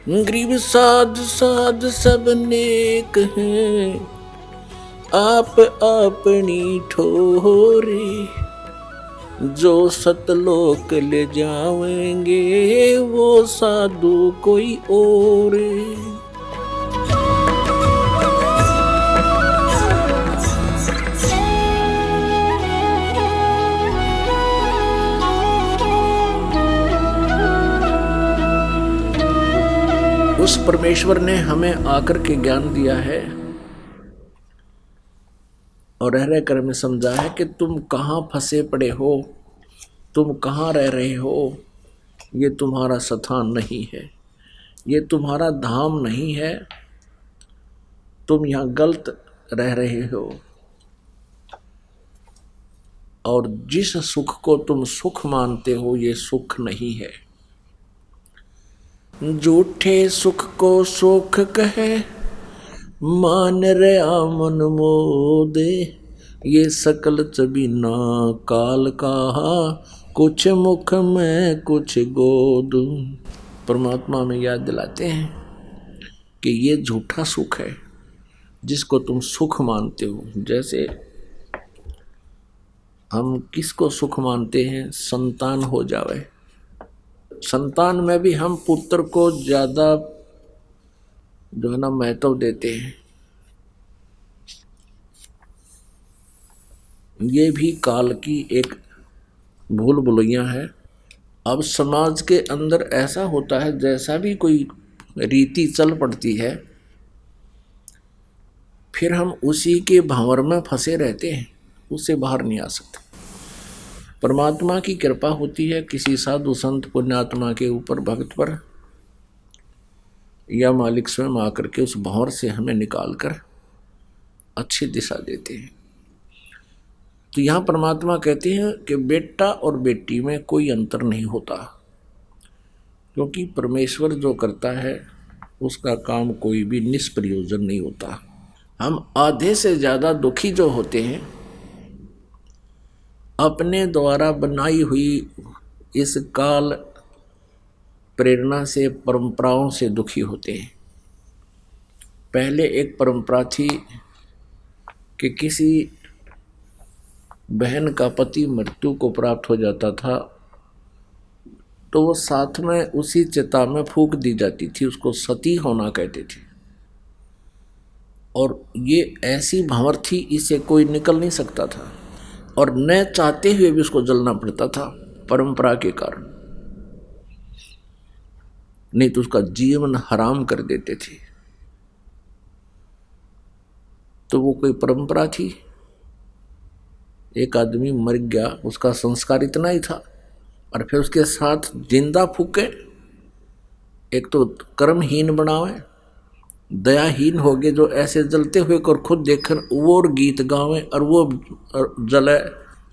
गरीब साध साध सब नेक हैं, आप अपनी ठोरे, जो सतलोक ले जावेंगे वो साधु कोई और। उस परमेश्वर ने हमें आकर के ज्ञान दिया है और रह कर में समझा है कि तुम कहाँ फंसे पड़े हो, तुम कहाँ रह रहे हो। ये तुम्हारा स्थान नहीं है, ये तुम्हारा धाम नहीं है, तुम यहाँ गलत रह रहे हो। और जिस सुख को तुम सुख मानते हो ये सुख नहीं है। झूठे सुख को सुख कहे, मान रहा मन मोदे, ये सकल चबीना काल कहा, कुछ मुख में कुछ गोद। परमात्मा में याद दिलाते हैं कि ये झूठा सुख है जिसको तुम सुख मानते हो। जैसे हम किसको सुख मानते हैं, संतान हो जावे, संतान में भी हम पुत्र को ज्यादा जो है ना महत्व देते हैं। ये भी काल की एक भूल भुलैया है। अब समाज के अंदर ऐसा होता है, जैसा भी कोई रीति चल पड़ती है फिर हम उसी के भंवर में फंसे रहते हैं, उससे बाहर नहीं आ सकते। परमात्मा की कृपा होती है किसी साधु संत पुण्यात्मा के ऊपर, भक्त पर, या मालिक स्वयं आकर के उस भंवर से हमें निकाल कर अच्छी दिशा देते हैं। तो यहाँ परमात्मा कहते हैं कि बेटा और बेटी में कोई अंतर नहीं होता, क्योंकि परमेश्वर जो करता है उसका काम कोई भी निष्प्रयोजन नहीं होता। हम आधे से ज़्यादा दुखी जो होते हैं अपने द्वारा बनाई हुई इस काल प्रेरणा से, परंपराओं से दुखी होते हैं। पहले एक परंपरा थी कि किसी बहन का पति मृत्यु को प्राप्त हो जाता था तो वो साथ में उसी चिता में फूंक दी जाती थी, उसको सती होना कहते थे। और ये ऐसी भंवर थी, इसे कोई निकल नहीं सकता था और न चाहते हुए भी उसको जलना पड़ता था परंपरा के कारण, नहीं तो उसका जीवन हराम कर देते थे। तो वो कोई परंपरा थी। एक आदमी मर गया, उसका संस्कार इतना ही था, और फिर उसके साथ जिंदा फूके, एक तो कर्महीन बनावे, दयाहीन हो गए जो ऐसे जलते हुए को खुद देखकर वो और गीत गावे और वो जले,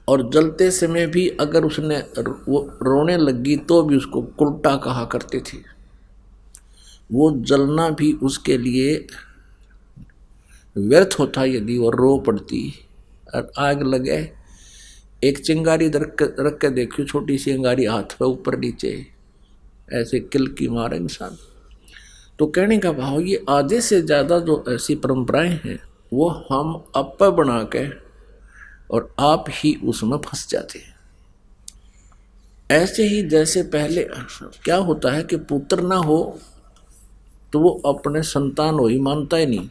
और जलते समय भी अगर उसने वो रोने लगी तो भी उसको उल्टा कहा करते थे। वो जलना भी उसके लिए व्यर्थ होता यदि वो रो पड़ती। और आग लगे, एक चिंगारी रख के देखियो, छोटी सी अंगारी हाथ पे ऊपर नीचे ऐसे किल की मारे इंसान। तो कहने का भाव ये आधे से ज़्यादा जो ऐसी परंपराएं हैं वो हम अप बना के और आप ही उसमें फंस जाते हैं। ऐसे ही जैसे पहले क्या होता है कि पुत्र ना हो तो वो अपने संतान हो ही मानता ही नहीं।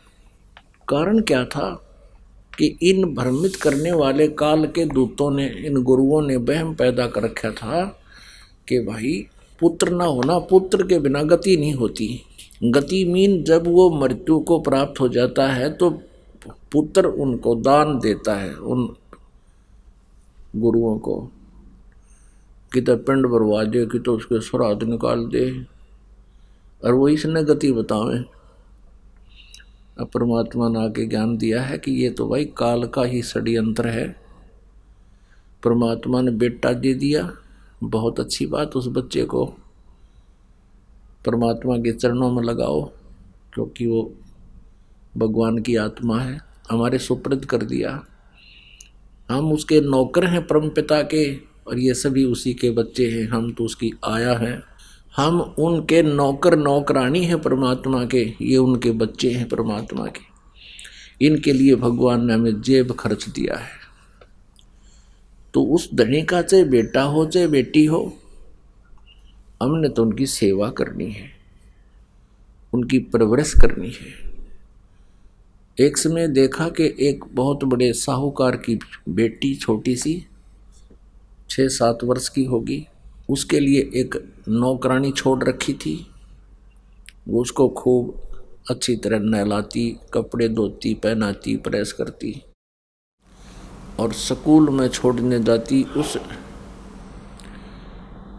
कारण क्या था कि इन भ्रमित करने वाले काल के दूतों ने, इन गुरुओं ने वहम पैदा कर रखा था कि भाई पुत्र ना होना, पुत्र के बिना गति नहीं होती। गति मीन जब वो मृत्यु को प्राप्त हो जाता है तो पुत्र उनको दान देता है, उन गुरुओं को, कि तो पिंड भरवा दे, कि तो उसके श्राद्ध निकाल दे, और वो इसने गति बतावे। अब परमात्मा ने आके ज्ञान दिया है कि ये तो भाई काल का ही षड्यंत्र है। परमात्मा ने बेटा दे दिया, बहुत अच्छी बात, उस बच्चे को परमात्मा के चरणों में लगाओ, क्योंकि वो भगवान की आत्मा है, हमारे सुपुर्द कर दिया। हम उसके नौकर हैं परम पिता के, और ये सभी उसी के बच्चे हैं, हम तो उसकी आया हैं। हम उनके नौकर नौकरानी हैं परमात्मा के, ये उनके बच्चे हैं परमात्मा के। इनके लिए भगवान ने हमें जेब खर्च दिया है। तो उस धनी का चाहे बेटा हो चाहे बेटी हो, हमने तो उनकी सेवा करनी है, उनकी परवरिश करनी है। एक समय देखा कि एक बहुत बड़े साहूकार की बेटी छोटी सी 6-7 वर्ष की होगी, उसके लिए एक नौकरानी छोड़ रखी थी। वो उसको खूब अच्छी तरह नहलाती, कपड़े धोती, पहनाती, प्रेस करती और स्कूल में छोड़ने जाती।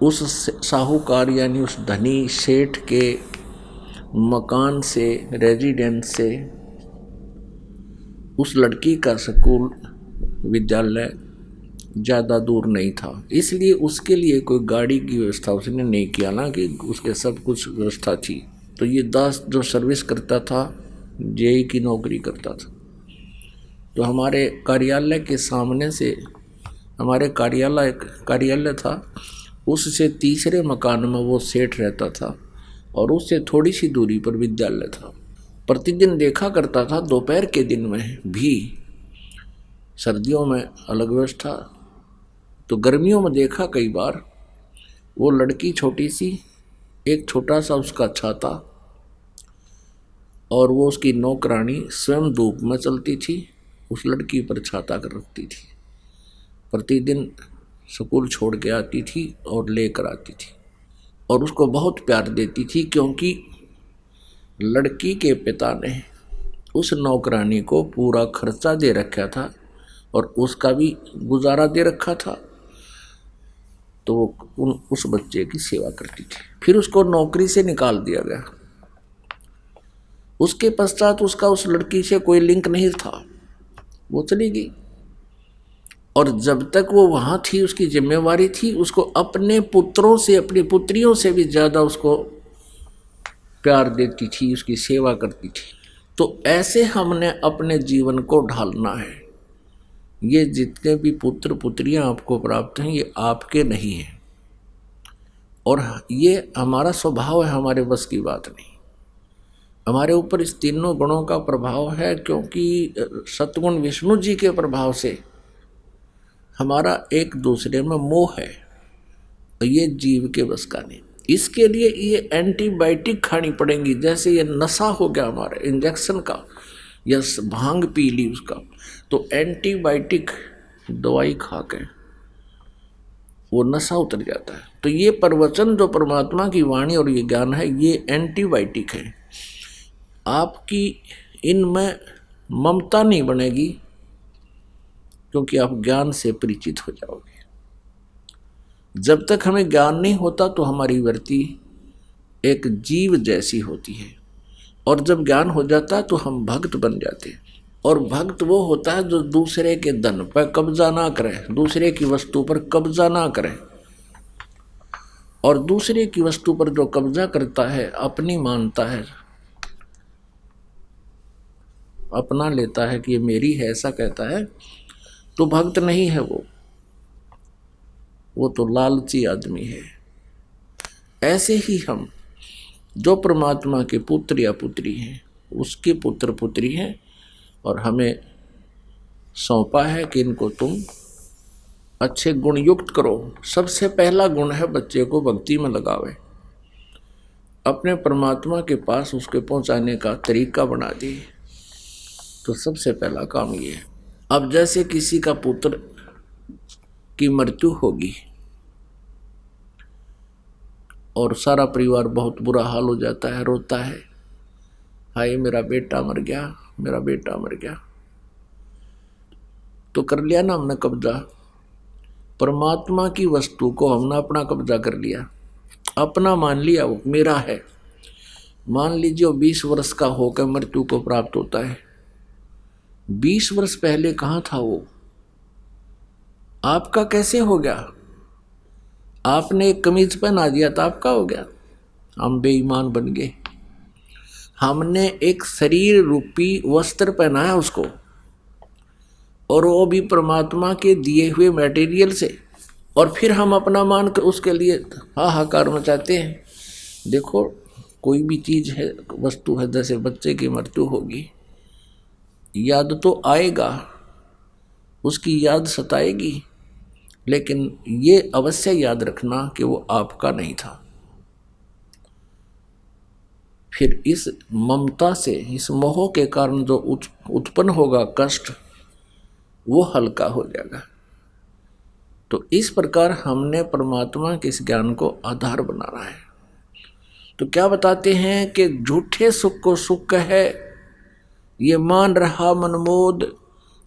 उस साहूकार यानी उस धनी सेठ के मकान से, रेजिडेंस से उस लड़की का स्कूल विद्यालय ज़्यादा दूर नहीं था, इसलिए उसके लिए कोई गाड़ी की व्यवस्था उसने नहीं किया ना, कि उसके सब कुछ व्यवस्था थी। तो ये दास जो सर्विस करता था, जेई की नौकरी करता था, तो हमारे कार्यालय के सामने से, हमारे कार्यालय था, उससे तीसरे मकान में वो सेठ रहता था और उससे थोड़ी सी दूरी पर विद्यालय था। प्रतिदिन देखा करता था, दोपहर के दिन में भी, सर्दियों में अलग व्यवस्था, तो गर्मियों में देखा कई बार, वो लड़की छोटी सी, एक छोटा सा उसका छाता, और वो उसकी नौकरानी स्वयं धूप में चलती थी, उस लड़की पर छाता कर रखती थी। प्रतिदिन स्कूल छोड़ के आती थी और लेकर आती थी और उसको बहुत प्यार देती थी, क्योंकि लड़की के पिता ने उस नौकरानी को पूरा खर्चा दे रखा था और उसका भी गुजारा दे रखा था। तो वो उस बच्चे की सेवा करती थी। फिर उसको नौकरी से निकाल दिया गया। उसके पश्चात उसका उस लड़की से कोई लिंक नहीं था, वो चली गई। और जब तक वो वहाँ थी, उसकी जिम्मेवारी थी उसको अपने पुत्रों से, अपनी पुत्रियों से भी ज़्यादा उसको प्यार देती थी, उसकी सेवा करती थी। तो ऐसे हमने अपने जीवन को ढालना है। ये जितने भी पुत्र पुत्रियां आपको प्राप्त हैं, ये आपके नहीं हैं, और ये हमारा स्वभाव है, हमारे बस की बात नहीं। हमारे ऊपर इस तीनों गुणों का प्रभाव है, क्योंकि सतगुण विष्णु जी के प्रभाव से हमारा एक दूसरे में मोह है, ये जीव के बस का नहीं। इसके लिए ये एंटीबायोटिक खानी पड़ेंगी। जैसे ये नशा हो गया हमारे इंजेक्शन का, या भांग पी ली उसका, तो एंटीबायोटिक दवाई खा के वो नशा उतर जाता है। तो ये प्रवचन जो परमात्मा की वाणी और ये ज्ञान है, ये एंटीबायोटिक है। आपकी इनमें ममता नहीं बनेगी, क्योंकि आप ज्ञान से परिचित हो जाओगे। जब तक हमें ज्ञान नहीं होता तो हमारी वृत्ति एक जीव जैसी होती है, और जब ज्ञान हो जाता है तो हम भक्त बन जाते हैं। और भक्त वो होता है जो दूसरे के धन पर कब्जा ना करे, दूसरे की वस्तु पर कब्जा ना करे। और दूसरे की वस्तु पर जो कब्जा करता है, अपनी मानता है, अपना लेता है कि ये मेरी है, ऐसा कहता है, तो भक्त नहीं है वो तो लालची आदमी है। ऐसे ही हम जो परमात्मा के पुत्र या पुत्री हैं, उसके पुत्र पुत्री हैं, और हमें सौंपा है कि इनको तुम अच्छे गुण युक्त करो। सबसे पहला गुण है बच्चे को भक्ति में लगावे, अपने परमात्मा के पास उसके पहुंचाने का तरीका बना दे। तो सबसे पहला काम ये है। अब जैसे किसी का पुत्र की मृत्यु होगी और सारा परिवार बहुत बुरा हाल हो जाता है, रोता है, हाय मेरा बेटा मर गया, मेरा बेटा मर गया। तो कर लिया ना हमने कब्जा, परमात्मा की वस्तु को हमने अपना कब्जा कर लिया, अपना मान लिया, वो मेरा है। मान लीजिए वो 20 वर्ष का होकर मृत्यु को प्राप्त होता है। 20 वर्ष पहले कहाँ था वो? आपका कैसे हो गया? आपने एक कमीज पहना दिया तो आपका हो गया। हम बेईमान बन गए। हमने एक शरीर रूपी वस्त्र पहनाया उसको, और वो भी परमात्मा के दिए हुए मटेरियल से, और फिर हम अपना मान कर उसके लिए हाहाकार मचाते हैं देखो कोई भी चीज है, वस्तु है, जैसे बच्चे की मृत्यु होगी, याद तो आएगा, उसकी याद सताएगी, लेकिन ये अवश्य याद रखना कि वो आपका नहीं था। फिर इस ममता से, इस मोह के कारण जो उत्पन्न होगा कष्ट, वो हल्का हो जाएगा। तो इस प्रकार हमने परमात्मा के इस ज्ञान को आधार बनाना है। तो क्या बताते हैं कि झूठे सुख को सुख है, ये मान रहा मनमोद,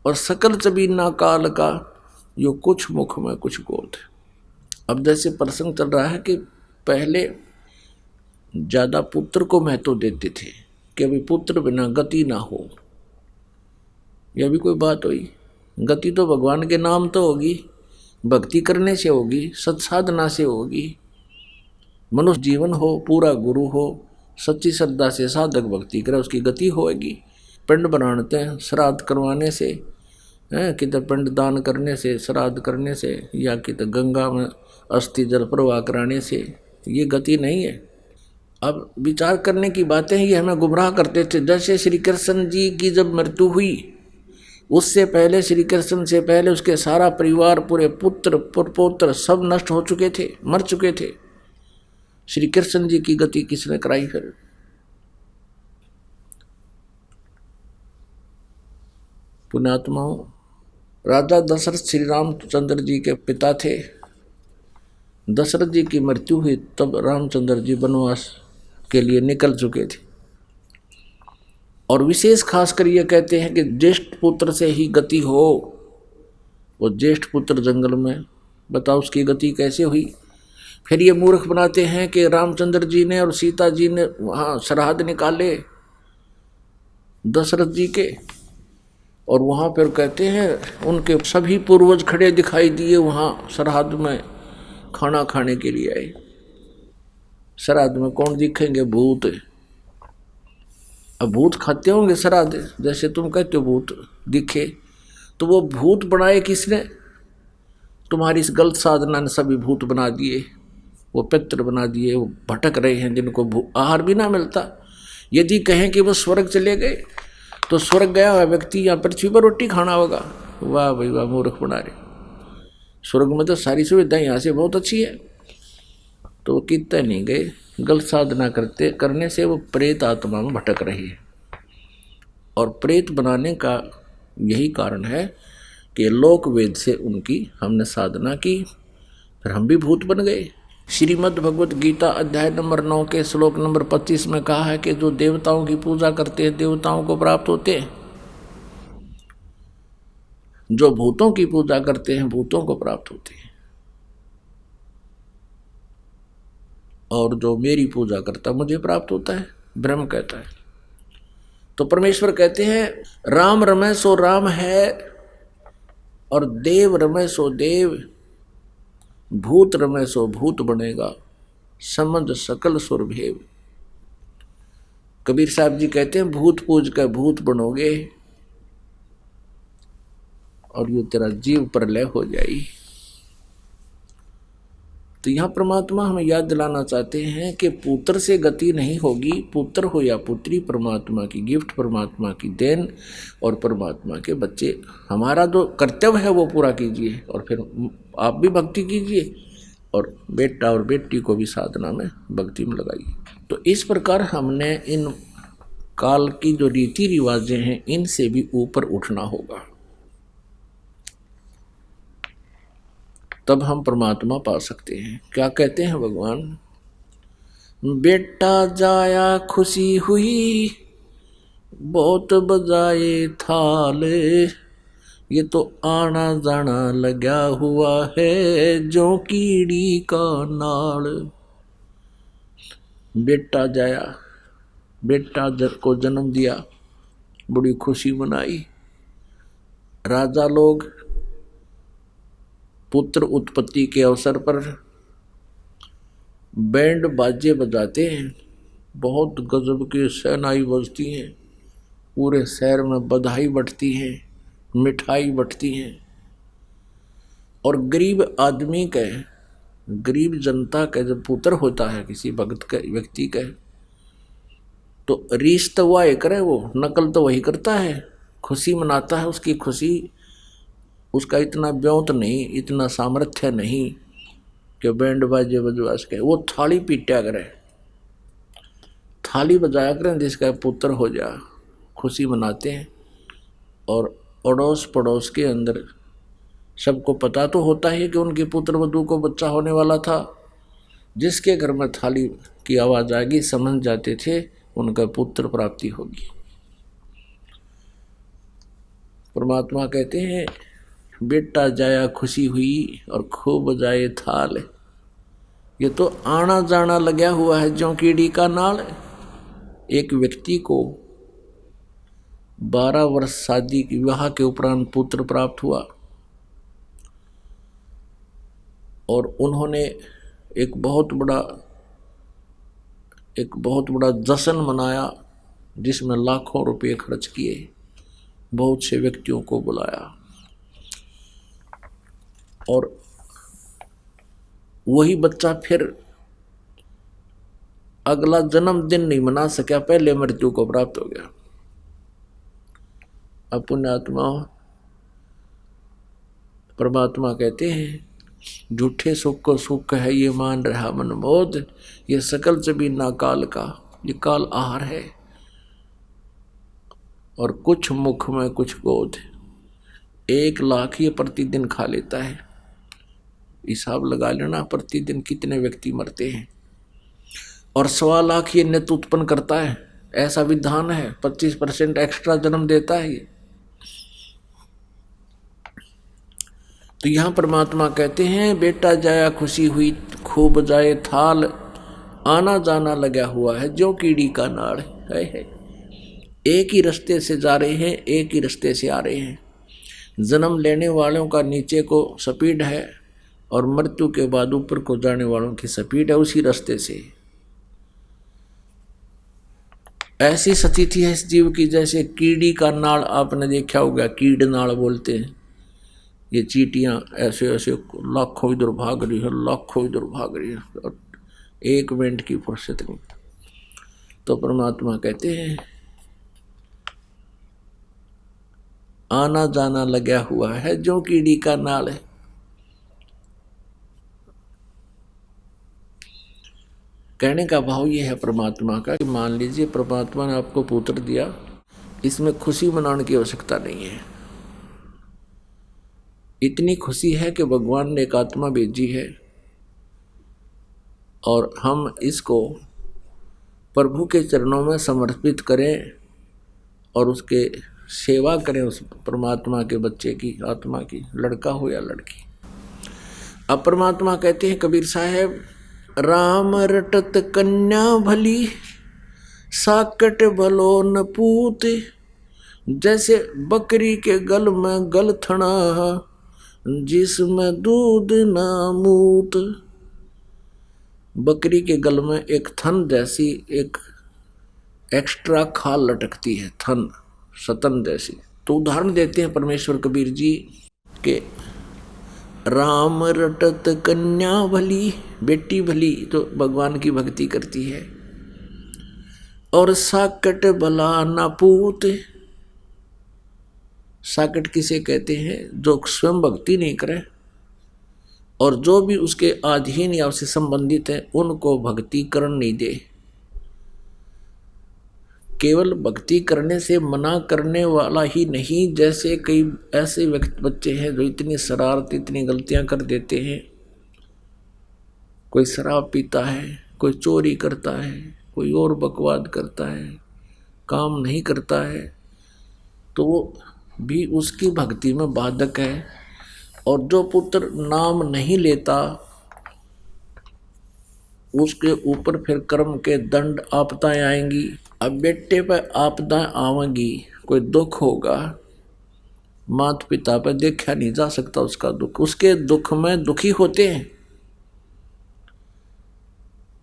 और सकल चबीना काल का, यो कुछ मुख में कुछ गोद। अब जैसे प्रसंग चल रहा है कि पहले ज्यादा पुत्र को महत्व देते थे कि अभी पुत्र बिना गति ना हो। यह भी कोई बात हुई? गति तो भगवान के नाम तो होगी, भक्ति करने से होगी, सत्साधना से होगी। मनुष्य जीवन हो, पूरा गुरु हो, सच्ची श्रद्धा से साधक भक्ति करे, उसकी गति होगी। पिंड बनाते हैं श्राद्ध करवाने से, किधर पिंड दान करने से, श्राद्ध करने से, या किधर गंगा में अस्थि जल प्रवाह कराने से, ये गति नहीं है। अब विचार करने की बातें ये हमें गुमराह करते थे। जैसे श्री कृष्ण जी की जब मृत्यु हुई, उससे पहले, श्री कृष्ण से पहले उसके सारा परिवार, पूरे पुत्र पुत्र सब नष्ट हो चुके थे, मर चुके थे। श्री कृष्ण जी की गति किसने कराई? फिर पुण्यात्माओं, राजा दशरथ श्री रामचंद्र जी के पिता थे। दशरथ जी की मृत्यु हुई तब रामचंद्र जी वनवास के लिए निकल चुके थे। और विशेष खासकर ये कहते हैं कि ज्येष्ठ पुत्र से ही गति हो। वो ज्येष्ठ पुत्र जंगल में, बताओ उसकी गति कैसे हुई? फिर ये मूर्ख बनाते हैं कि रामचंद्र जी ने और सीता जी ने वहाँ श्राद्ध निकाले दशरथ जी के, और वहाँ पर कहते हैं उनके सभी पूर्वज खड़े दिखाई दिए, वहाँ श्राद्ध में खाना खाने के लिए आए। श्राद्ध में कौन दिखेंगे? भूत। अब भूत खाते होंगे श्राद्ध, जैसे तुम कहते हो भूत दिखे, तो वो भूत बनाए किसने? तुम्हारी इस गलत साधना ने सभी भूत बना दिए, वो पितर बना दिए, वो भटक रहे हैं, जिनको आहार भी ना मिलता। यदि कहें कि वो स्वर्ग चले गए, तो स्वर्ग गया हुआ व्यक्ति या पृथ्वी पर रोटी खाना होगा। वाह भाई वाह, मूर्ख बना रहे। स्वर्ग में तो सारी सुविधाएं यहाँ से बहुत अच्छी है, तो वो कितने नहीं गए। गलत साधना करने से वो प्रेत आत्मा में भटक रही है। और प्रेत बनाने का यही कारण है कि लोक वेद से उनकी हमने साधना की, फिर हम भी भूत बन गए। श्रीमद् भगवत गीता अध्याय नंबर 9 के श्लोक नंबर 25 में कहा है कि जो देवताओं की पूजा करते हैं देवताओं को प्राप्त होते हैं, जो भूतों की पूजा करते हैं भूतों को प्राप्त होते हैं, और जो मेरी पूजा करता मुझे प्राप्त होता है, ब्रह्म कहता है। तो परमेश्वर कहते हैं राम रमै सो राम है, और देव रमै सो देव, भूत रमै सो भूत बनेगा, समझ सकल सुर भेव। कबीर साहब जी कहते हैं भूत पूज कर भूत बनोगे, और ये तेरा जीव प्रलय हो जाएगी। तो यहाँ परमात्मा हमें याद दिलाना चाहते हैं कि पुत्र से गति नहीं होगी। पुत्र हो या पुत्री, परमात्मा की गिफ्ट, परमात्मा की देन, और परमात्मा के बच्चे। हमारा जो कर्तव्य है वो पूरा कीजिए, और फिर आप भी भक्ति कीजिए, और बेटा और बेटी को भी साधना में भक्ति में लगाइए। तो इस प्रकार हमने इन काल की जो रीति रिवाजें हैं इनसे भी ऊपर उठना होगा, तब हम परमात्मा पा सकते हैं। क्या कहते हैं भगवान? बेटा जाया खुशी हुई, बहुत बजाए थाल, ये तो आना जाना लगा हुआ है जो कीड़ी का नाल। बेटा जाया, बेटा को जन्म दिया, बड़ी खुशी मनाई। राजा लोग पुत्र उत्पत्ति के अवसर पर बैंड बाजे बजाते हैं, बहुत गजब की शहनाई बजती हैं, पूरे शहर में बधाई बंटती है, मिठाई बंटती हैं। और गरीब आदमी के गरीब जनता का जब पुत्र होता है किसी भगत का व्यक्ति का, तो रीस तो वह करे, वो नकल तो वही करता है, खुशी मनाता है। उसकी खुशी, उसका इतना ब्योंत नहीं, इतना सामर्थ्य नहीं कि बैंड बाजे बजवा सके। वो थाली पीटा करे, थाली बजाया करें जिसका पुत्र हो जा, खुशी मनाते हैं। और अड़ोस पड़ोस के अंदर सबको पता तो होता है कि उनके पुत्र वधू को बच्चा होने वाला था। जिसके घर में थाली की आवाज़ आएगी समझ जाते थे उनका पुत्र प्राप्ति होगी। परमात्मा कहते हैं बेटा जाया खुशी हुई और खूब जाए थाल। ये तो आना जाना लगा हुआ है ज्यों कीड़ी का नाल। एक व्यक्ति को 12 वर्ष शादी की विवाह के उपरांत पुत्र प्राप्त हुआ और उन्होंने एक बहुत बड़ा जश्न मनाया जिसमें लाखों रुपए खर्च किए, बहुत से व्यक्तियों को बुलाया। और वही बच्चा फिर अगला जन्मदिन नहीं मना सका, पहले मृत्यु को प्राप्त हो गया। अब पुण्यात्मा परमात्मा कहते हैं झूठे सुख को सुख है ये मान रहा मन मोद। ये सकल जबीना काल का, ये काल आहार है। और कुछ मुख में कुछ गोद, 1 लाख ये प्रतिदिन खा लेता है। हिसाब लगा लेना प्रतिदिन कितने व्यक्ति मरते हैं। और 1.25 लाख ये नित उत्पन्न करता है, ऐसा विधान है। 25% एक्स्ट्रा जन्म देता है ये। तो यहाँ परमात्मा कहते हैं बेटा जाया खुशी हुई खूब जाए थाल, आना जाना लगा हुआ है जो कीड़ी का नाड़ है। एक ही रास्ते से जा रहे हैं, एक ही रास्ते से आ रहे हैं। जन्म लेने वालों का नीचे को स्पीड है और मृत्यु के बाद ऊपर को जाने वालों की स्पीड है उसी रास्ते से। ऐसी स्थिति है इस जीव की जैसे कीड़ी का नाड़। आपने देखा होगा, कीड़ नाड़ बोलते हैं। ये चींटियां ऐसे ऐसे लाखों इधर भाग रही है, लाखों इधर भाग रही है, और 1 मिनट की फुर्सत नहीं। तो परमात्मा कहते हैं आना जाना लगा हुआ है जो कीड़ी का नाल है। कहने का भाव ये है परमात्मा का कि मान लीजिए परमात्मा ने आपको पुत्र दिया, इसमें खुशी मनाने की आवश्यकता नहीं है। इतनी खुशी है कि भगवान ने एक आत्मा भेजी है और हम इसको प्रभु के चरणों में समर्पित करें और उसके सेवा करें, उस परमात्मा के बच्चे की, आत्मा की, लड़का हो या लड़की। अब परमात्मा कहते हैं कबीर साहब, राम रटत कन्या भली साकट भलो न पूत। जैसे बकरी के गल में गलथना जिसमें दूध ना मूत। बकरी के गल में एक थन जैसी एक एक्स्ट्रा खाल लटकती है, थन सतन जैसी। तो उदाहरण देते हैं परमेश्वर कबीर जी के राम रटत कन्या भली, बेटी भली तो भगवान की भक्ति करती है, और साकट भला ना पूत। साकट किसे कहते हैं? जो स्वयं भक्ति नहीं करे और जो भी उसके अधीन या उससे संबंधित है उनको भक्ति करने नहीं दे। केवल भक्ति करने से मना करने वाला ही नहीं, जैसे कई ऐसे बच्चे हैं जो इतनी शरारत, इतनी गलतियां कर देते हैं। कोई शराब पीता है, कोई चोरी करता है, कोई और बकवाद करता है, काम नहीं करता है, तो वो भी उसकी भक्ति में बाधक है। और जो पुत्र नाम नहीं लेता उसके ऊपर फिर कर्म के दंड आपदाएं आएंगी। अब बेटे पर आपदाएं आवेंगी, कोई दुख होगा, माता पिता पर देखा नहीं जा सकता उसका दुख, उसके दुख में दुखी होते हैं।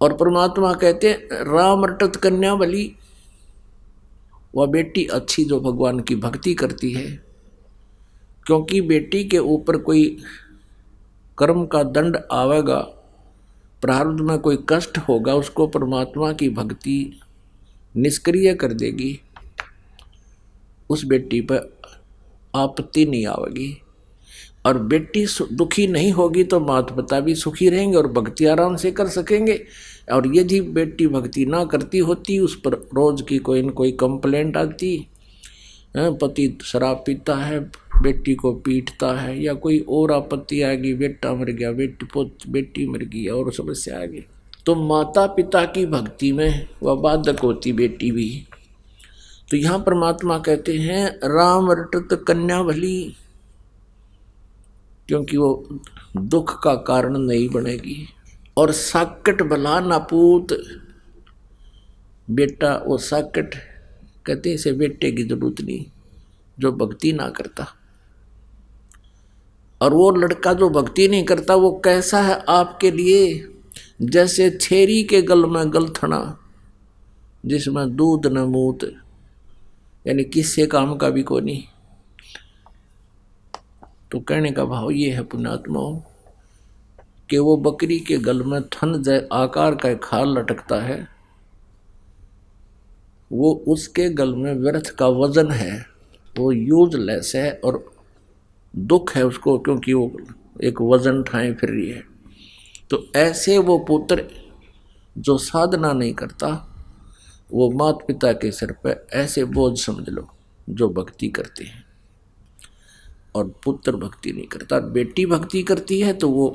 और परमात्मा कहते हैं राम रटत कन्या भली, वह बेटी अच्छी जो भगवान की भक्ति करती है, क्योंकि बेटी के ऊपर कोई कर्म का दंड आवेगा प्रारब्ध में कोई कष्ट होगा उसको परमात्मा की भक्ति निष्क्रिय कर देगी, उस बेटी पर आपत्ति नहीं आवेगी। और बेटी दुखी नहीं होगी तो माता पिता भी सुखी रहेंगे और भक्ति आराम से कर सकेंगे। और यदि बेटी भक्ति ना करती होती, उस पर रोज की कोई न कोई कंप्लेंट आती, पति शराब पीता है, बेटी को पीटता है, या कोई और आपत्ति आ गई, बेटा मर गया, बेटी मर गई और समस्या आ गई, तो माता पिता की भक्ति में वह बाधक होती बेटी भी। तो यहाँ परमात्मा कहते हैं राम रटत कन्या भली, क्योंकि वो दुख का कारण नहीं बनेगी। और साकट भला नापूत, बेटा वो साकट कहते हैं, इसे बेटे की जरूरत नहीं जो भक्ति ना करता। और वो लड़का जो भक्ति नहीं करता वो कैसा है आपके लिए, जैसे छेरी के गल में गलथना जिसमें दूध न मूत, यानी किससे काम का भी को नहीं। तो कहने का भाव ये है पुण्यात्माओं कि वो बकरी के गल में थन जय आकार का खाल लटकता है, वो उसके गल में व्यर्थ का वजन है, वो यूजलेस है और दुख है उसको, क्योंकि वो एक वजन ठाए फिर रही है। तो ऐसे वो पुत्र जो साधना नहीं करता, वो माता पिता के सिर पर ऐसे बोझ समझ लो जो भक्ति करते हैं। और पुत्र भक्ति नहीं करता, बेटी भक्ति करती है तो वो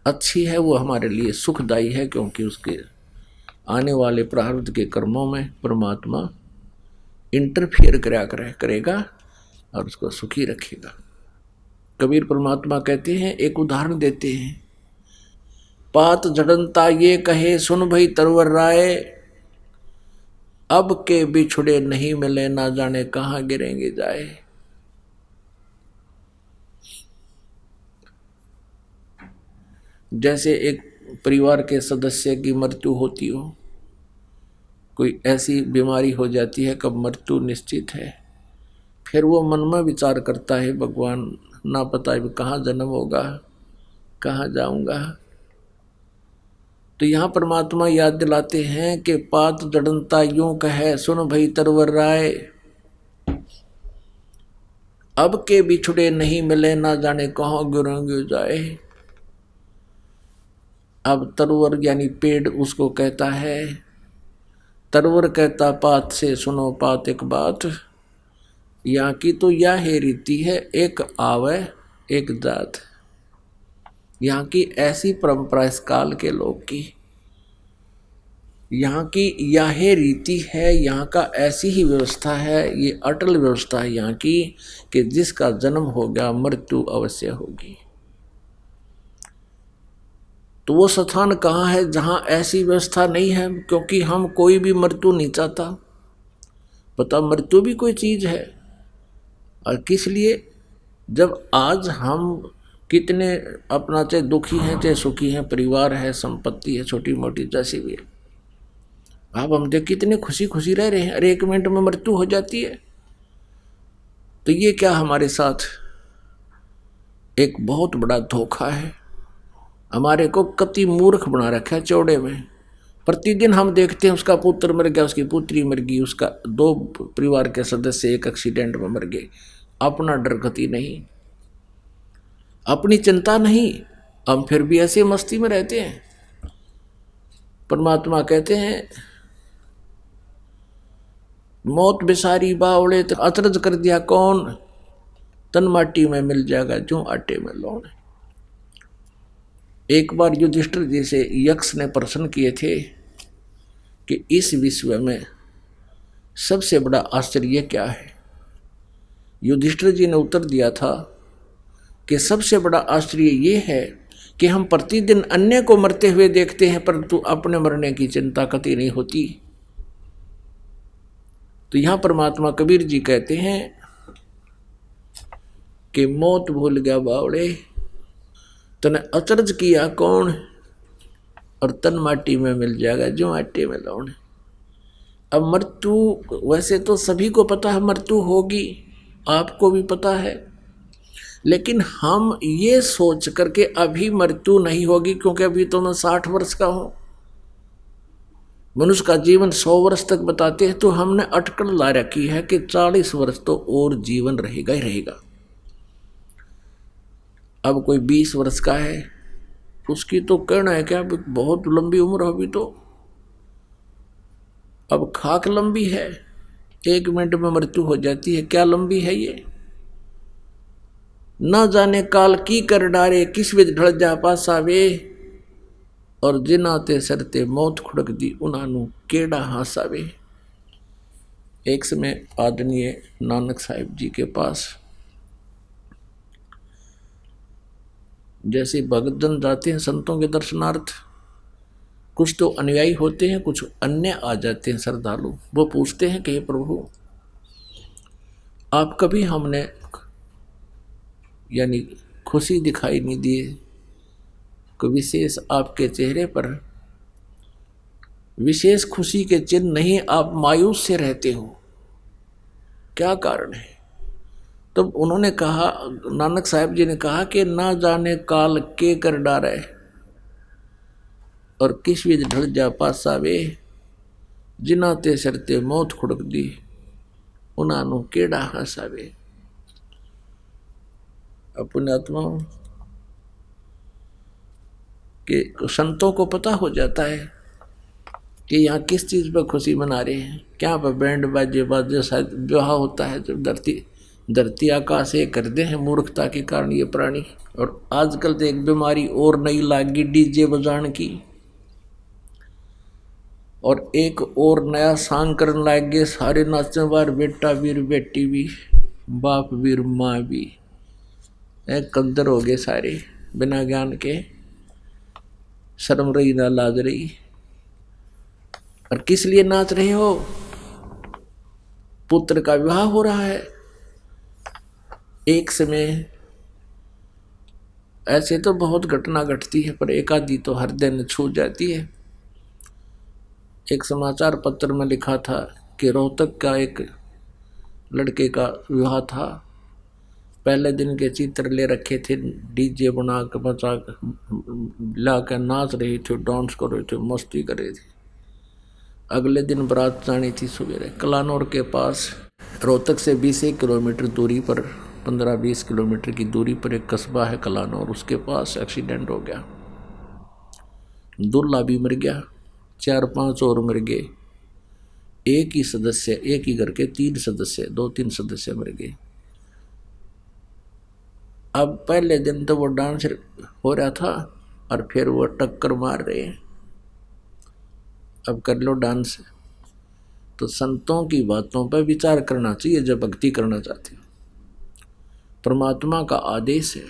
अच्छी है, वो हमारे लिए सुखदायी है, क्योंकि उसके आने वाले प्रारब्ध के कर्मों में परमात्मा इंटरफियर करेगा और उसको सुखी रखेगा। कबीर परमात्मा कहते हैं, एक उदाहरण देते हैं, पात जड़नता ये कहे सुन भई तरवर राय, अब के बिछुड़े नहीं मिले ना जाने कहाँ गिरेंगे जाए। जैसे एक परिवार के सदस्य की मृत्यु होती हो, कोई ऐसी बीमारी हो जाती है कब मृत्यु निश्चित है, फिर वो मन में विचार करता है भगवान ना पता है कहाँ जन्म होगा, कहाँ जाऊंगा। तो यहाँ परमात्मा याद दिलाते हैं कि पात जड़नता यूं कहे सुन भई तरवर राय, अब के बिछुड़े नहीं मिले ना जाने कहाँ गिरेंगे जाए। अब तरवर यानी पेड़ उसको कहता है, तरवर कहता पात से सुनो पात एक बात, यहाँ की तो यह है रीति है एक आवे एक जात। यहाँ की ऐसी परंपरा इस काल के लोग की, यहाँ की यह रीति है, यहाँ का ऐसी ही व्यवस्था है, ये अटल व्यवस्था है यहाँ की कि जिसका जन्म हो गया मृत्यु अवश्य होगी। तो वो स्थान कहाँ है जहाँ ऐसी व्यवस्था नहीं है, क्योंकि हम कोई भी मृत्यु नहीं चाहता। पता मृत्यु भी कोई चीज़ है, और किस लिए, जब आज हम कितने अपना चाहे दुखी हैं चाहे सुखी हैं, परिवार है, संपत्ति है, छोटी मोटी जैसी भी है, अब हम देख कितने खुशी खुशी रह रहे हैं, अरे 1 मिनट में मृत्यु हो जाती है। तो ये क्या हमारे साथ एक बहुत बड़ा धोखा है, हमारे को कति मूर्ख बना रखा है चौड़े में। प्रतिदिन हम देखते हैं उसका पुत्र मर गया, उसकी पुत्री मर गई, उसका 2 परिवार के सदस्य एक एक्सीडेंट में मर गए, अपना डर गति नहीं, अपनी चिंता नहीं, हम फिर भी ऐसे मस्ती में रहते हैं। परमात्मा कहते हैं मौत बिसारी बावड़े तो अचरज कर दिया कौन, तन माटी में मिल जाएगा जो आटे में लौट। एक बार युधिष्ठिर जी से यक्ष ने प्रश्न किए थे कि इस विश्व में सबसे बड़ा आश्चर्य क्या है। युधिष्ठिर जी ने उत्तर दिया था कि सबसे बड़ा आश्चर्य ये है कि हम प्रतिदिन अन्य को मरते हुए देखते हैं, परंतु अपने मरने की चिंता कतई नहीं होती। तो यहाँ परमात्मा कबीर जी कहते हैं कि मौत भूल गया बावड़े, तने अचरज किया कौन, और तन माटी में मिल जाएगा जो आटे में लौट। अब मृत्यु वैसे तो सभी को पता है मृत्यु होगी, आपको भी पता है, लेकिन हम ये सोच करके अभी मृत्यु नहीं होगी क्योंकि अभी तो मैं 60 वर्ष का हूं, मनुष्य का जीवन 100 वर्ष तक बताते हैं, तो हमने अटकल ला रखी है कि 40 वर्ष तो और जीवन रहेगा ही रहेगा। अब कोई 20 वर्ष का है, उसकी तो कहना है क्या बहुत लंबी उम्र अभी तो, अब खाक लंबी है, 1 मिनट में मृत्यु हो जाती है, क्या लंबी है ये। न जाने काल की कर डारे, किस विध ढल जा पासा वे, और जिनाते सरते मौत खुड़क दी, उन्हानू केड़ा हासावे। एक समय आदरणीय नानक साहिब जी के पास जैसे भगतजन जाते हैं संतों के दर्शनार्थ, कुछ तो अनुयायी होते हैं, कुछ अन्य आ जाते हैं श्रद्धालु। वो पूछते हैं कि हे प्रभु, आप कभी हमने यानी खुशी दिखाई नहीं दिए, कोई विशेष आपके चेहरे पर विशेष खुशी के चिन्ह नहीं, आप मायूस से रहते हो, क्या कारण है। तब उन्होंने कहा, नानक साहिब जी ने कहा कि ना जाने काल के कर डारे, और किस विध ढल जा पासावे, जिनाते सरते मौत खुड़क दी, उन्हानू केड़ा हसावे। अपने आत्मा के संतों को पता हो जाता है कि यहाँ किस चीज पर खुशी मना रहे हैं, क्या पर बैंड बाजे बाजे शायद विवाह होता है, जब धरती आकाश एक कर दे हैं मूर्खता के कारण ये प्राणी। और आजकल तो एक बीमारी और नई लागी डीजे बजाने की, और एक और नया सांग करने लग गए सारे नाचने बार, बेटा वीर बेटी भी, बाप वीर माँ भी, एक कंदर हो गए सारे बिना ज्ञान के, शर्म रही ना लाज रही। और किस लिए नाच रहे हो, पुत्र का विवाह हो रहा है। एक समय ऐसे तो बहुत घटना घटती है, पर एक आधी तो हर दिन छू जाती है। एक समाचार पत्र में लिखा था कि रोहतक का एक लड़के का विवाह था, पहले दिन के चित्र ले रखे थे, डीजे बना के बचा ला कर नाच रही थी, डांस कर रहे थे, मस्ती कर रहे थे। अगले दिन बारात जानी थी सवेरे। कलानौर के पास रोहतक से 20 किलोमीटर दूरी पर, 15-20 किलोमीटर की दूरी पर एक कस्बा है कलानौर, उसके पास एक्सीडेंट हो गया, दूल्हा भी मर गया, 4-5 और मर गए। एक ही घर के 3 सदस्य, 2-3 सदस्य मर गए। अब पहले दिन तो वो डांस हो रहा था और फिर वो टक्कर मार रहे हैं, अब कर लो डांस। तो संतों की बातों पर विचार करना चाहिए जब भक्ति करना चाहते हो। परमात्मा का आदेश है,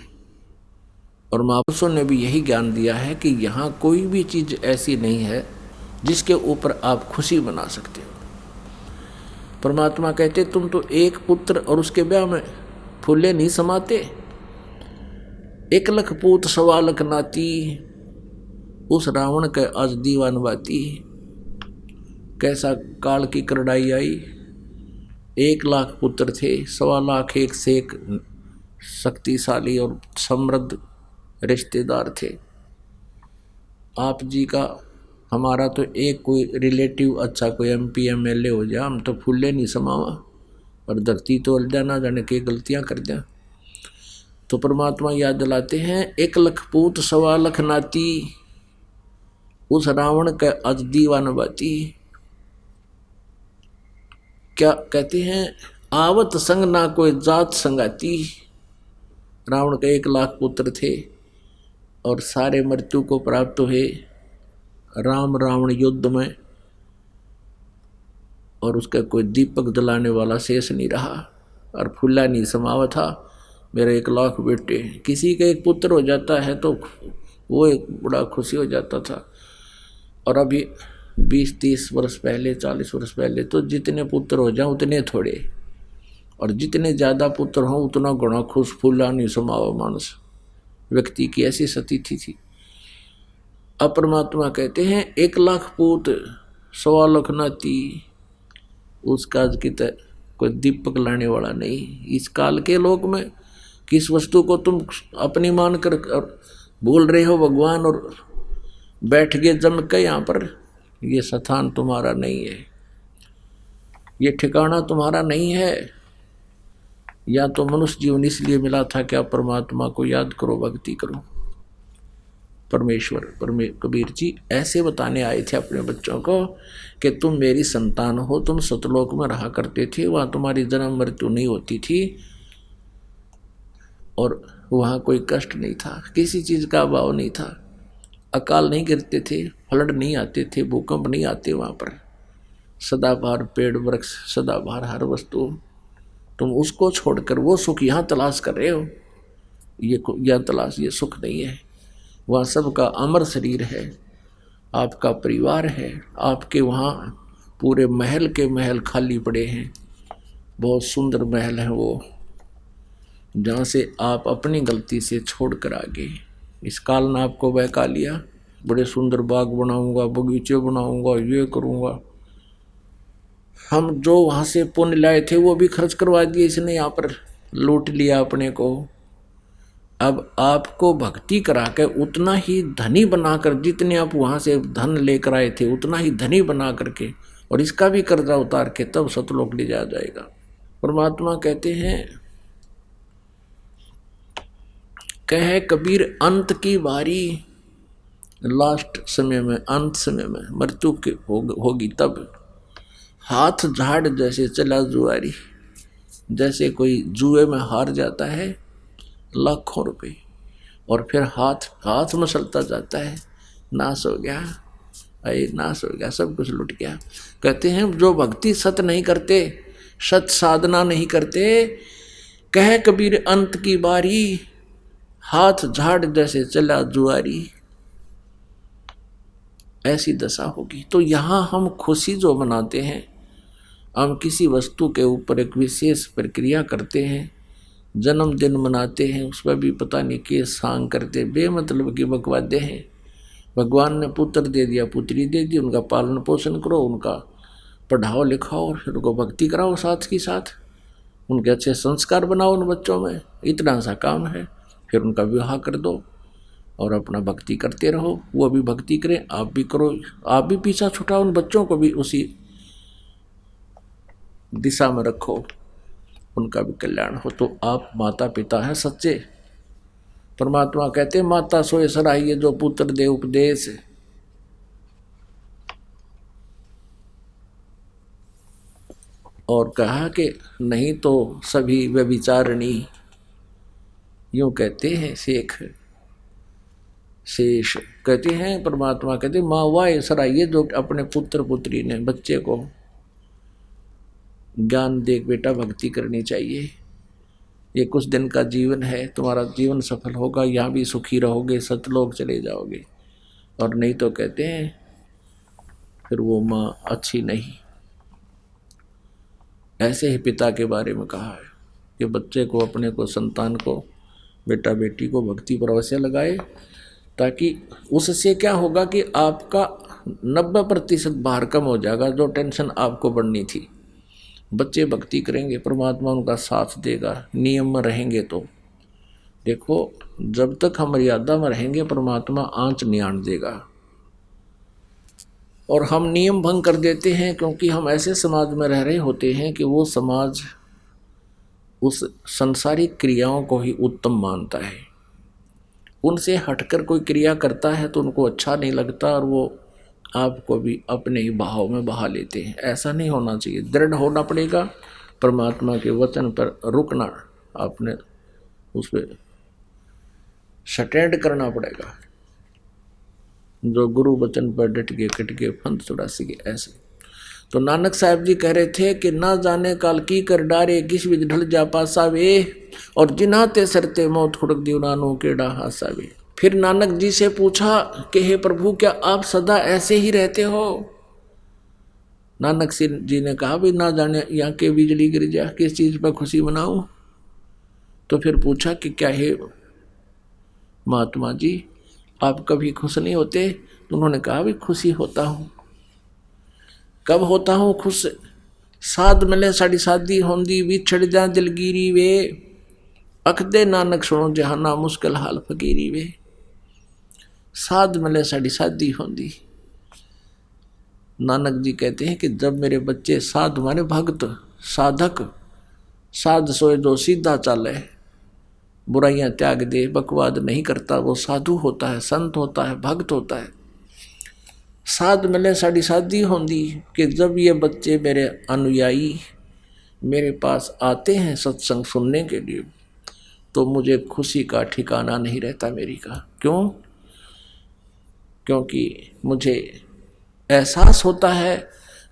और महापुरुषों ने भी यही ज्ञान दिया है कि यहाँ कोई भी चीज ऐसी नहीं है जिसके ऊपर आप खुशी मना सकते हो। परमात्मा कहते तुम तो एक पुत्र और उसके ब्याह में फूले नहीं समाते, 1 लाख पूत 1.25 लाख नाती, उस रावण के आज दीवान बाती। कैसा काल की करड़ाई आई, 1 लाख पुत्र थे, 1.25 लाख एक से एक शक्तिशाली और समृद्ध रिश्तेदार थे। आप जी का हमारा तो एक कोई रिलेटिव अच्छा कोई MP MLA हो जाए, हम तो फूले नहीं समावा, और धरती तो उल्टा ना जाने के गलतियां कर दें। तो परमात्मा याद दिलाते हैं 1 लाख पूत 1.25 लाख नाती, उस रावण के आज दीवान बाती। क्या कहते हैं, आवत संग ना कोई जात संगाती। रावण के 1 लाख पुत्र थे और सारे मृत्यु को प्राप्त हुए राम रावण युद्ध में, और उसका कोई दीपक जलाने वाला शेष नहीं रहा, और फुल्ला नहीं समावा था। मेरे 1 लाख बेटे, किसी का एक पुत्र हो जाता है तो वो एक बड़ा खुशी हो जाता था। और अभी 20-30 वर्ष पहले, 40 वर्ष पहले तो जितने पुत्र हो जाए उतने थोड़े, और जितने ज़्यादा पुत्र हों उतना गुणा खुश, फूला नहीं समावा मानस। व्यक्ति की ऐसी स्थिति थी। अब परमात्मा कहते हैं 1 लाख पूत 1.25 लाख नाती, उस काज की कोई दीपक लाने वाला नहीं। इस काल के लोक में किस वस्तु को तुम अपनी मान कर बोल रहे हो भगवान और बैठ गए जम के यहाँ पर? ये स्थान तुम्हारा नहीं है, ये ठिकाना तुम्हारा नहीं है। या तो मनुष्य जीवन इसलिए मिला था कि आप परमात्मा को याद करो, भक्ति करो। कबीर जी ऐसे बताने आए थे अपने बच्चों को कि तुम मेरी संतान हो, तुम सतलोक में रहा करते थे, वहाँ तुम्हारी जन्म मृत्यु नहीं होती थी और वहाँ कोई कष्ट नहीं था, किसी चीज़ का अभाव नहीं था, अकाल नहीं गिरते थे, फ्लड नहीं आते थे, भूकंप नहीं आते वहाँ पर, सदाबहार पेड़ वृक्ष, सदाबहार हर वस्तु। तुम उसको छोड़कर वो सुख यहाँ तलाश कर रहे हो, यह तलाश, ये सुख नहीं है। वहाँ सबका अमर शरीर है, आपका परिवार है, आपके वहाँ पूरे महल के महल खाली पड़े हैं, बहुत सुंदर महल हैं वो, जहाँ से आप अपनी गलती से छोड़ कर आ गए। इस काल ने आपको बहका लिया, बड़े सुंदर बाग बनाऊंगा, बगीचे बनाऊंगा, ये करूंगा। हम जो वहाँ से पुण्य लाए थे वो भी खर्च करवा दिए इसने, यहाँ पर लूट लिया अपने को। अब आपको भक्ति करा के उतना ही धनी बनाकर, जितने आप वहाँ से धन लेकर आए थे उतना ही धनी बना करके और इसका भी कर्जा उतार के तब सतलोक ले जाया जाएगा। परमात्मा कहते हैं, कहे कबीर अंत की बारी, लास्ट समय में, अंत समय में मृत्यु की होगी तब, हाथ झाड़ जैसे चला जुआरी। जैसे कोई जुए में हार जाता है लाखों रुपए और फिर हाथ मसलता जाता है, नाश हो गया, अरे नाश हो गया, सब कुछ लुट गया। कहते हैं जो भक्ति सत नहीं करते, सत साधना नहीं करते, कहे कबीर अंत की बारी, हाथ झाड़ जैसे चला जुआरी, ऐसी दशा होगी। तो यहाँ हम खुशी जो मनाते हैं, हम किसी वस्तु के ऊपर एक विशेष प्रक्रिया करते हैं, जन्मदिन मनाते हैं, उसमें भी पता नहीं के सांग करते, बेमतलब की बकवादे हैं। भगवान ने पुत्र दे दिया, पुत्री दे दी, उनका पालन पोषण करो, उनका पढ़ाओ लिखाओ और फिर उनको भक्ति कराओ, साथ ही साथ उनके अच्छे संस्कार बनाओ उन बच्चों में, इतना सा काम है। फिर उनका विवाह कर दो और अपना भक्ति करते रहो, वो भी भक्ति करें, आप भी करो, आप भी पीछा छुटाओ, उन बच्चों को भी उसी दिशा में रखो, उनका भी कल्याण हो। तो आप माता पिता हैं सच्चे। परमात्मा कहते हैं, माता सोए सराहिए जो पुत्र दे उपदेश। और कहा कि नहीं तो सभी व्यभिचारिणी, यूं कहते हैं शेष कहते हैं, परमात्मा कहते हैं, माँ वाह सराहिए जो अपने पुत्र पुत्री ने, बच्चे को ज्ञान देख बेटा भक्ति करनी चाहिए, ये कुछ दिन का जीवन है, तुम्हारा जीवन सफल होगा, यहाँ भी सुखी रहोगे, सतलोक चले जाओगे। और नहीं तो कहते हैं फिर वो माँ अच्छी नहीं। ऐसे ही पिता के बारे में कहा है कि बच्चे को, अपने को, संतान को, बेटा बेटी को भक्ति पर अवश्य लगाए, ताकि उससे क्या होगा कि आपका 90% भार कम हो जाएगा, जो टेंशन आपको बढ़नी थी। बच्चे भक्ति करेंगे, परमात्मा उनका साथ देगा, नियम में रहेंगे। तो देखो, जब तक हम मर्यादा में रहेंगे परमात्मा आंच नहीं आने देगा। और हम नियम भंग कर देते हैं क्योंकि हम ऐसे समाज में रह रहे होते हैं कि वो समाज उस संसारिक क्रियाओं को ही उत्तम मानता है। उनसे हटकर कोई क्रिया करता है तो उनको अच्छा नहीं लगता और वो आपको भी अपने ही बहाव में बहा लेते हैं। ऐसा नहीं होना चाहिए, दृढ़ होना पड़ेगा, परमात्मा के वचन पर रुकना, आपने उस पर स्टैंड करना पड़ेगा। जो गुरु वचन पर डट के कट के फंद 84 के ऐसे। तो नानक साहब जी कह रहे थे कि ना जाने काल की कर डारे, किस विच ढल जा पासा वे, और जिनाते सरते मौत खुड़क दीवानों के डा हासा वे। फिर नानक जी से पूछा कि हे प्रभु, क्या आप सदा ऐसे ही रहते हो? नानक जी ने कहा, भी ना जाने यहाँ के बिजली गिर जा, किस चीज़ पर खुशी मनाऊं? तो फिर पूछा कि क्या है महात्मा जी, आप कभी खुश नहीं होते? तो उन्होंने कहा, भी खुशी होता हूँ। कब होता हूँ खुश? साध मिले साड़ी शादी होंदी, बिछड़ जा दिलगिरी वे। अख दे नानक सुनो जहाना मुश्किल हाल फकीरी वे। साध मिले साड़ी शादी होंदी। नानक जी कहते हैं कि जब मेरे बच्चे साध माने भक्त साधक, साध सोए जो सीधा चाले, बुराइयां त्याग दे, बकवाद नहीं करता, वो साधु होता है, संत होता है, भक्त होता है। साध मिले साड़ी शादी होंदी कि जब ये बच्चे मेरे अनुयायी मेरे पास आते हैं सत्संग सुनने के लिए, तो मुझे खुशी का ठिकाना नहीं रहता मेरी का। क्यों? क्योंकि मुझे एहसास होता है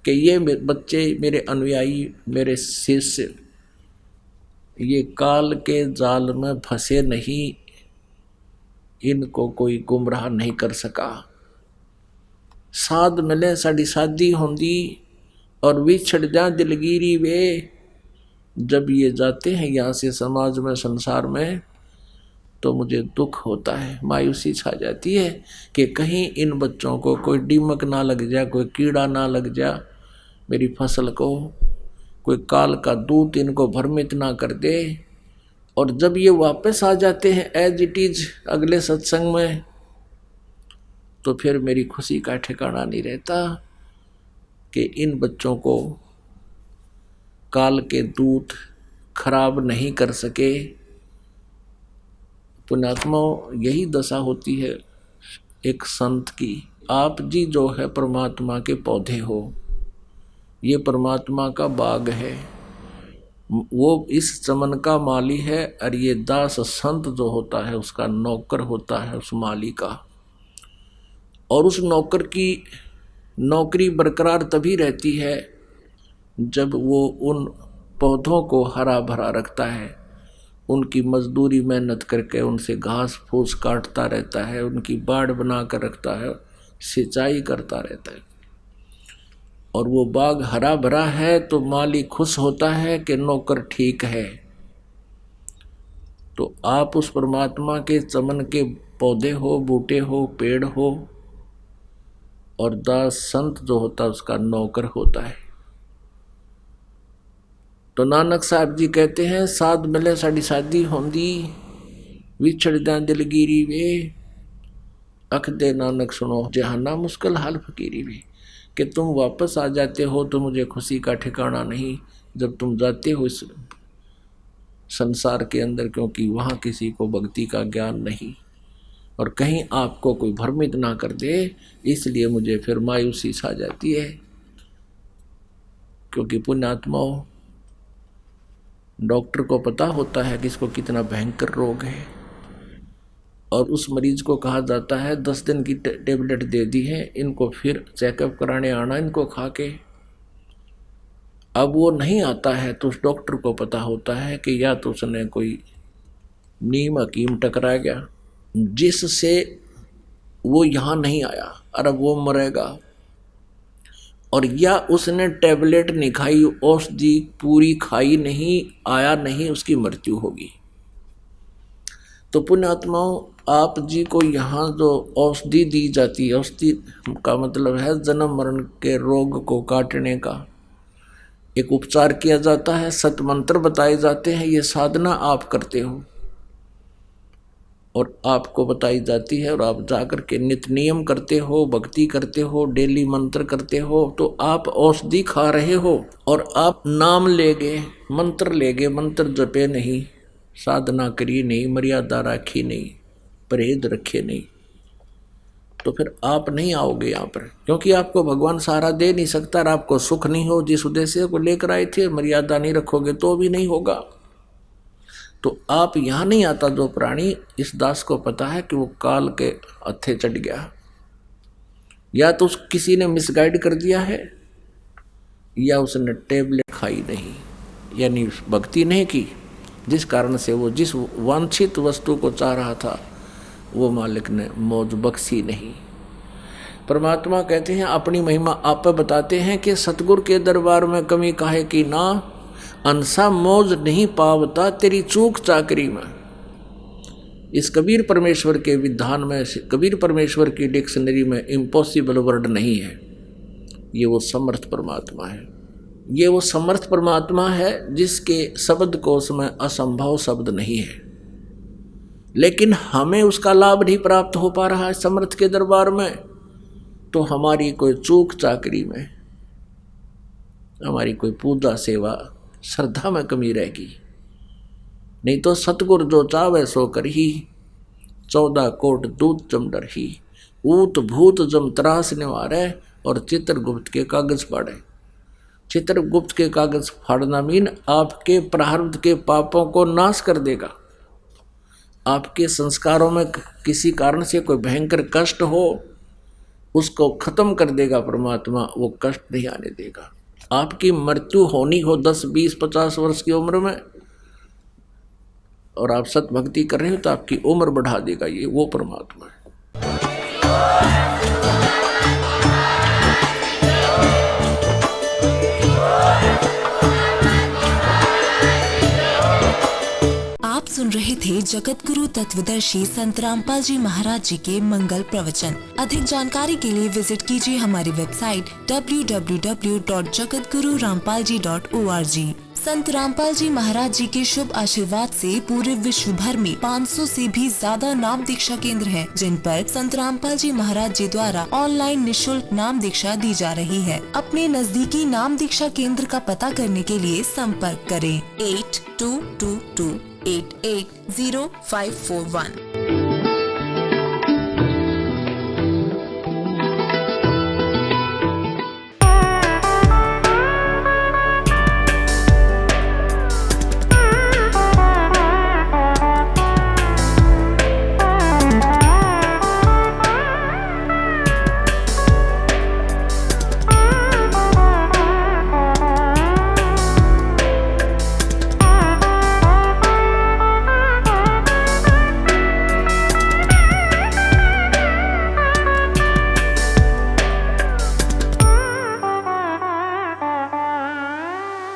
कि ये बच्चे मेरे अनुयायी, मेरे शिष्य, ये काल के जाल में फंसे नहीं, इनको कोई गुमराह नहीं कर सका। साध मिले साड़ी शादी होंदी और विछड़ जा दिलगिरी वे। जब ये जाते हैं यहाँ से समाज में, संसार में, तो मुझे दुख होता है, मायूसी छा जाती है कि कहीं इन बच्चों को कोई दीमक ना लग जाए, कोई कीड़ा ना लग जाए मेरी फसल को, कोई काल का दूत इनको भ्रमित ना कर दे। और जब ये वापस आ जाते हैं एज इट इज अगले सत्संग में, तो फिर मेरी खुशी का ठिकाना नहीं रहता कि इन बच्चों को काल के दूत खराब नहीं कर सके। पुण्यात्मा, यही दशा होती है एक संत की। आप जी जो है परमात्मा के पौधे हो, ये परमात्मा का बाग है, वो इस चमन का माली है, और ये दास संत जो होता है उसका नौकर होता है, उस माली का। और उस नौकर की नौकरी बरकरार तभी रहती है जब वो उन पौधों को हरा भरा रखता है, उनकी मजदूरी मेहनत करके उनसे घास फूस काटता रहता है, उनकी बाड़ बना कर रखता है, सिंचाई करता रहता है, और वो बाग हरा भरा है तो माली खुश होता है कि नौकर ठीक है। तो आप उस परमात्मा के चमन के पौधे हो, बूटे हो, पेड़ हो, और दास संत जो होता है उसका नौकर होता है। तो नानक साहब जी कहते हैं साध मिले साड़ी शादी होंदी, विछड़ जा दिलगिरी वे। अख दे नानक सुनो जहाना मुश्किल हाल फकीरी वे। कि तुम वापस आ जाते हो तो मुझे खुशी का ठिकाना नहीं जब तुम जाते हो इस संसार के अंदर, क्योंकि वहाँ किसी को भक्ति का ज्ञान नहीं, और कहीं आपको कोई भ्रमित ना कर दे, इसलिए मुझे फिर मायूसी छा जाती है। क्योंकि पुण्यात्माओं, डॉक्टर को पता होता है कि इसको कितना भयंकर रोग है, और उस मरीज को कहा जाता है 10 दिन की टेबलेट दे दी है, इनको फिर चेकअप कराने आना इनको खा के। अब वो नहीं आता है तो उस डॉक्टर को पता होता है कि या तो उसने कोई नीम हकीम टकरा गया जिससे वो यहाँ नहीं आया और अब वो मरेगा, और या उसने टेबलेट नहीं खाई, औषधि पूरी खाई नहीं, आया नहीं, उसकी मृत्यु होगी। तो पुण्यात्माओं, आप जी को यहाँ जो औषधि दी जाती है, औषधि का मतलब है जन्म मरण के रोग को काटने का एक उपचार किया जाता है, सतमंत्र बताए जाते हैं, ये साधना आप करते हो और आपको बताई जाती है, और आप जाकर के नित्य नियम करते हो, भक्ति करते हो, डेली मंत्र करते हो, तो आप औषधि खा रहे हो और आप नाम लेगे, मंत्र लेगे, मंत्र जपे नहीं, साधना करी नहीं, मर्यादा राखी नहीं, परहेज रखे नहीं, तो फिर आप नहीं आओगे यहाँ पर, क्योंकि आपको भगवान सहारा दे नहीं सकता, और आपको सुख नहीं हो जिस उद्देश्य को लेकर आए थे, मर्यादा नहीं रखोगे तो भी नहीं होगा। तो आप यहाँ नहीं आता जो प्राणी, इस दास को पता है कि वो काल के हत्थे चढ़ गया, या तो किसी ने मिसगाइड कर दिया है, या उसने टेबलेट खाई नहीं, यानी भक्ति नहीं की, जिस कारण से वो जिस वांछित वस्तु को चाह रहा था वो मालिक ने मौज बख्शी नहीं। परमात्मा कहते हैं अपनी महिमा आप बताते हैं कि सतगुरु के दरबार में कमी काहे की ना, अंसा मौज नहीं पावता तेरी चूक चाकरी में। इस कबीर परमेश्वर के विधान में, कबीर परमेश्वर की डिक्शनरी में इम्पॉसिबल वर्ड नहीं है। ये वो समर्थ परमात्मा है, ये वो समर्थ परमात्मा है जिसके शब्द कोश में असंभव शब्द नहीं है। लेकिन हमें उसका लाभ नहीं प्राप्त हो पा रहा है समर्थ के दरबार में, तो हमारी कोई चूक चाकरी में, हमारी कोई पूजा सेवा श्रद्धा में कमी रहेगी। नहीं तो सतगुरु जो चावे सो कर ही, 14 कोट दूत जम डर ही, ऊत भूत जम त्रास निवारे और चित्रगुप्त के कागज फाड़े। चित्रगुप्त के कागज फाड़ना मीन आपके प्रारब्ध के पापों को नाश कर देगा। आपके संस्कारों में किसी कारण से कोई भयंकर कष्ट हो, उसको खत्म कर देगा परमात्मा, वो कष्ट नहीं आने देगा। आपकी मृत्यु होनी हो 10, 20, 50 वर्ष की उम्र में और आप सत भक्ति कर रहे हो तो आपकी उम्र बढ़ा देगा ये वो परमात्मा है। आप सुन रहे थे जगत गुरु तत्वदर्शी संत रामपाल जी महाराज जी के मंगल प्रवचन। अधिक जानकारी के लिए विजिट कीजिए हमारी वेबसाइट www.jagatgururampalji.org। संत रामपाल जी महाराज जी के शुभ आशीर्वाद से पूरे विश्व भर में 500 से भी ज्यादा नाम दीक्षा केंद्र हैं, जिन पर संत रामपाल जी महाराज जी द्वारा ऑनलाइन निशुल्क नाम दीक्षा दी जा रही है। अपने नजदीकी नाम दीक्षा केंद्र का पता करने के लिए संपर्क करें 8222880541।